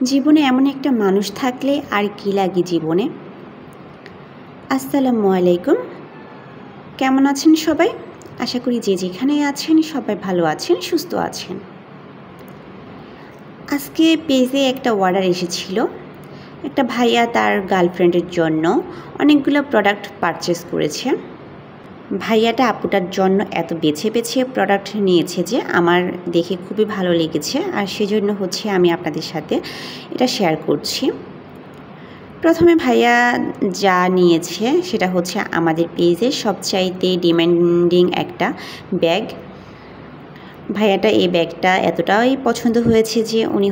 জীবনে এমন একটা মানুষ থাকলে আর কি লাগে জীবনে। আসসালামু আলাইকুম, কেমন আছেন সবাই? আশা করি যে যেখানে আছেন সবাই ভালো আছেন, সুস্থ আছেন। আজকে পেজে একটা অর্ডার এসেছিল। একটা ভাইয়া তার গার্লফ্রেন্ডের জন্য অনেকগুলো প্রোডাক্ট পারচেস করেছে। ভাইয়াটা আপুটার জন্য এত বেছে বেছে প্রোডাক্ট নিয়েছে যে আমার দেখে খুবই ভালো লেগেছে, আর সেজন্য আমি আপনাদের সাথে এটা শেয়ার করছি। প্রথমে ভাইয়া যা নিয়েছে সেটা আমাদের পেজের সবচাইতে ডিমান্ডিং একটা ব্যাগ। ভাইয়াটা এই ব্যাগটা এতটাই পছন্দ হয়েছে যে উনি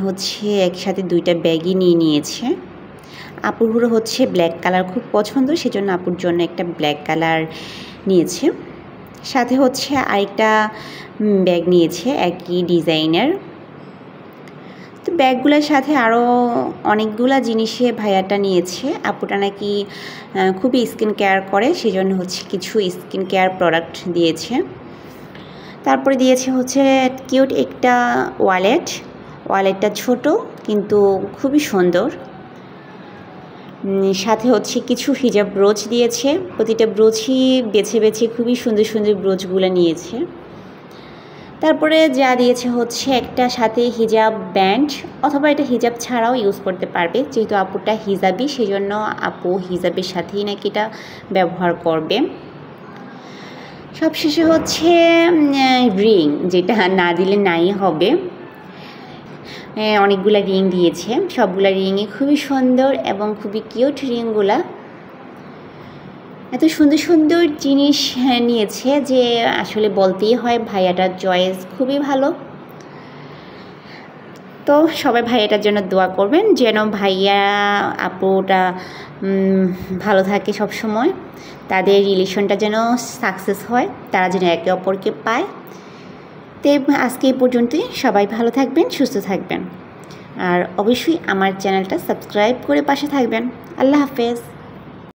একসাথে দুইটা ব্যাগই নিয়েছে। আপুরও ব্ল্যাক কালার খুব পছন্দ, সেজন্য আপুর জন্য একটা ব্ল্যাক কালার নিয়েছে। সাথে আরেকটা ব্যাগ নিয়েছে একই ডিজাইনের। তো ব্যাগগুলোর সাথে আরও অনেকগুলা জিনিসে ভাইয়াটা নিয়েছে। আপুটা নাকি খুবই স্কিন কেয়ার করে, সেজন্য কিছু স্কিন কেয়ার প্রোডাক্ট দিয়েছে। তারপরে দিয়েছে কিউট একটা ওয়ালেটটা ছোট কিন্তু খুবই সুন্দর। সাথে কিছু হিজাব ব্রোচ দিয়েছে। প্রতিটা ব্রোচই বেছে বেছে খুবই সুন্দর সুন্দর ব্রোচগুলো নিয়েছে। তারপরে যা দিয়েছে একটা সাথে হিজাব ব্যান্ড, অথবা এটা হিজাব ছাড়াও ইউজ করতে পারবে। যেহেতু আপুটা হিজাবি, সেজন্য আপু হিজাবের সাথেই নাকি এটা ব্যবহার করবে। সবশেষে রিং, যেটা না দিলে নাই হবে। অনেকগুলা রিং দিয়েছে, সবগুলা রিংই খুবই সুন্দর এবং খুবই কিউট রিংগুলা। এত সুন্দর সুন্দর জিনিস নিয়েছে যে আসলে বলতেই হয় ভাইয়াটার চয়েস খুবই ভালো। তো সবাই ভাইয়াটার জন্য দোয়া করবেন যেন ভাইয়া আপুটা ভালো থাকে সব সময়, তাদের রিলেশনটা যেন সাকসেস হয়, তারা যেন একে অপরকে পায়। তো আজকে এই পর্যন্তই। সবাই ভালো থাকবেন, সুস্থ থাকবেন, আর অবশ্যই আমার চ্যানেলটা সাবস্ক্রাইব করে পাশে থাকবেন। আল্লাহ হাফেজ।